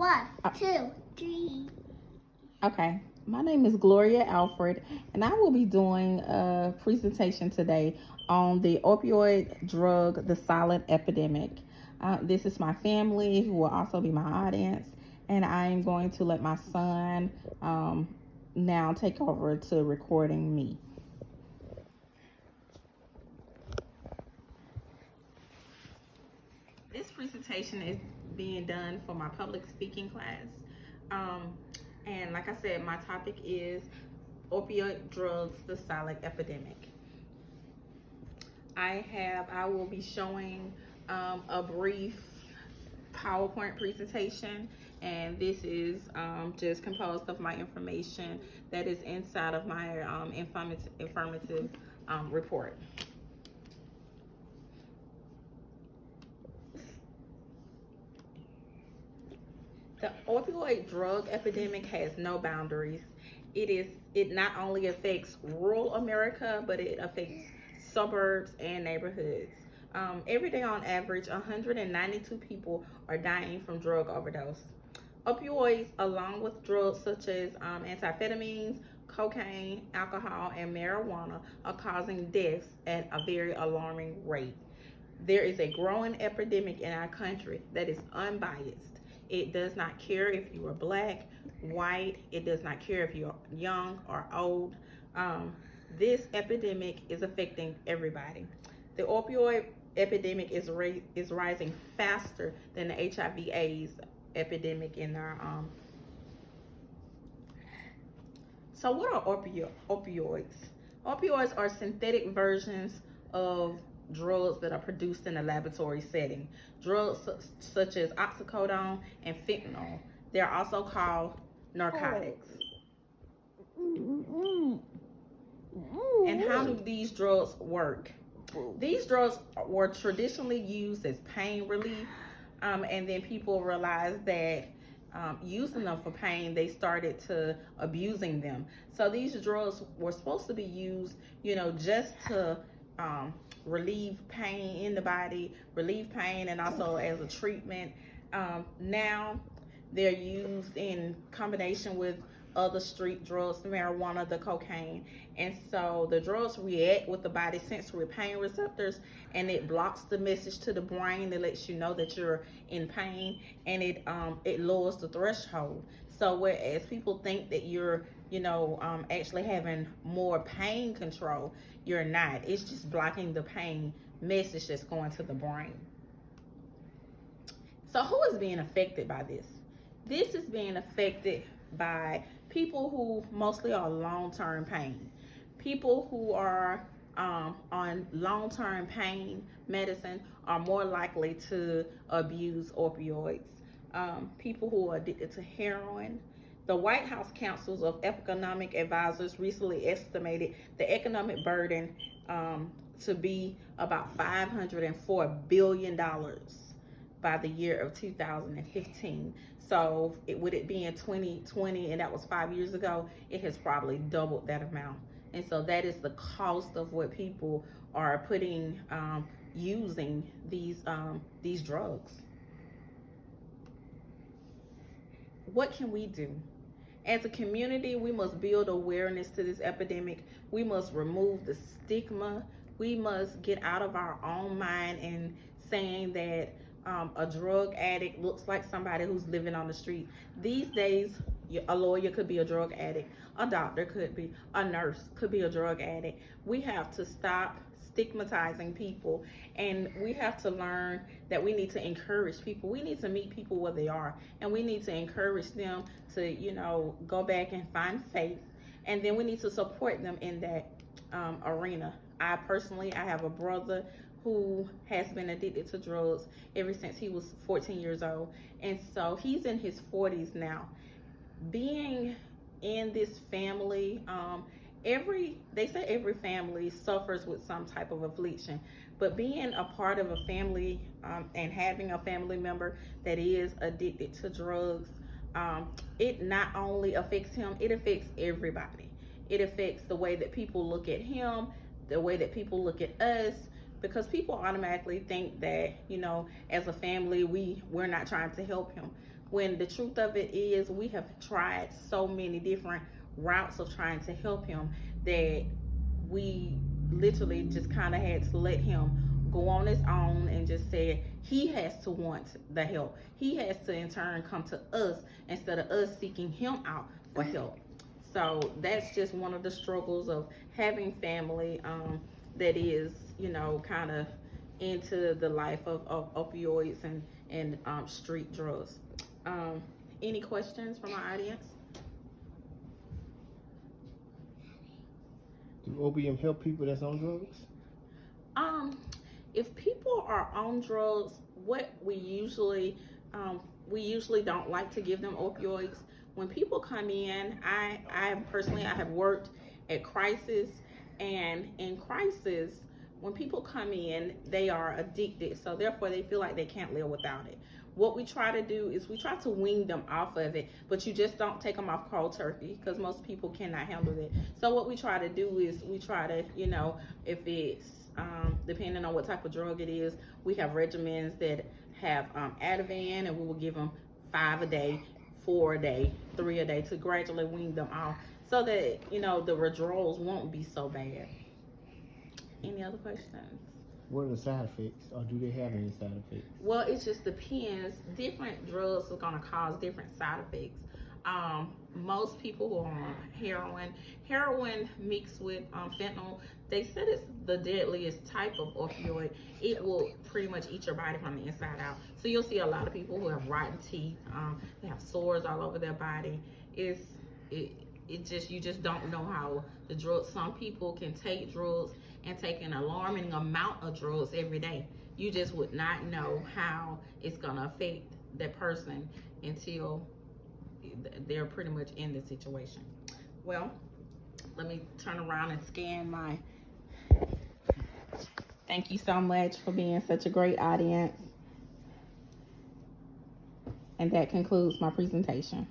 One, two, three. Okay, my name is Gloria Alfred, and I will be doing a presentation today on the opioid drug, the silent epidemic. This is my family, who will also be my audience, and I am going to let my son now take over to recording me. This presentation is being done for my public speaking class. And like I said, my topic is opioid drugs, the silent epidemic. I will be showing a brief PowerPoint presentation, and this is just composed of my information that is inside of my informative report. The opioid drug epidemic has no boundaries. It not only affects rural America, but it affects suburbs and neighborhoods. Every day on average, 192 people are dying from drug overdose. Opioids, along with drugs such as amphetamines, cocaine, alcohol, and marijuana, are causing deaths at a very alarming rate. There is a growing epidemic in our country that is unbiased. It does not care if you are black, white. It does not care if you're young or old. This epidemic is affecting everybody. The opioid epidemic is rising faster than the HIV/AIDS epidemic in our So what are opioids? Opioids are synthetic versions of drugs that are produced in a laboratory setting. Drugs such as oxycodone and fentanyl. They're also called narcotics. And how do these drugs work? These drugs were traditionally used as pain relief, and then people realized that using them for pain, they started to abusing them. So these drugs were supposed to be used, just to relieve pain in the body, relieve pain, and also as a treatment. Now they're used in combination with other street drugs, the marijuana, the cocaine. And so the drugs react with the body's sensory pain receptors, and it blocks the message to the brain that lets you know that you're in pain, and it lowers the threshold. So whereas people think that you're actually having more pain control, you're not. It's just blocking the pain message that's going to the brain. So who is being affected by this? This is being affected by people who mostly are long-term pain. People who are on long-term pain medicine are more likely to abuse opioids. People who are addicted to heroin. The White House Council of Economic Advisors recently estimated the economic burden to be about $504 billion by the year of 2015. So with it being 2020, and that was 5 years ago, it has probably doubled that amount. And so that is the cost of what people are putting, using these drugs. What can we do? As a community, we must build awareness to this epidemic. We must remove the stigma. We must get out of our own mind and saying that a drug addict looks like somebody who's living on the street. These days, a lawyer could be a drug addict. A doctor could be. A nurse could be a drug addict. We have to stop stigmatizing people, and we have to learn that we need to encourage people. We need to meet people where they are, and we need to encourage them to go back and find faith, and then we need to support them in that arena. I have a brother who has been addicted to drugs ever since he was 14 years old, and so he's in his 40s now. Being in this family, they say every family suffers with some type of affliction, but being a part of a family and having a family member that is addicted to drugs, it not only affects him, it affects everybody. It affects the way that people look at him, the way that people look at us, because people automatically think that, as a family, we're not trying to help him. when the truth of it is we have tried so many different routes of trying to help him that we literally just kind of had to let him go on his own and just say he has to want the help. He has to in turn come to us instead of us seeking him out for help. So that's just one of the struggles of having family that is, kind of into the life of opioids and street drugs. Any questions from our audience? Do opium help people that's on drugs? If people are on drugs, what we usually don't like to give them opioids. When people come in, I have worked at crisis, and in crisis, when people come in, they are addicted, so therefore they feel like they can't live without it. What we try to do is we try to wean them off of it, but you just don't take them off cold turkey because most people cannot handle it. So what we try to do is we try to, if it's depending on what type of drug it is, we have regimens that have Ativan, and we will give them 5 a day, 4 a day, 3 a day to gradually wean them off so that, the withdrawals won't be so bad. Any other questions? What are the side effects, or do they have any side effects? Well, it just depends. Different drugs are going to cause different side effects. Most people who are on heroin mixed with fentanyl, they said it's the deadliest type of opioid. It will pretty much eat your body from the inside out. So you'll see a lot of people who have rotten teeth. They have sores all over their body. You just don't know how the drugs. Some people can take drugs and take an alarming amount of drugs every day. You just would not know how it's gonna affect that person until they're pretty much in the situation. Well, let me turn around and scan my. Thank you so much for being such a great audience. And that concludes my presentation.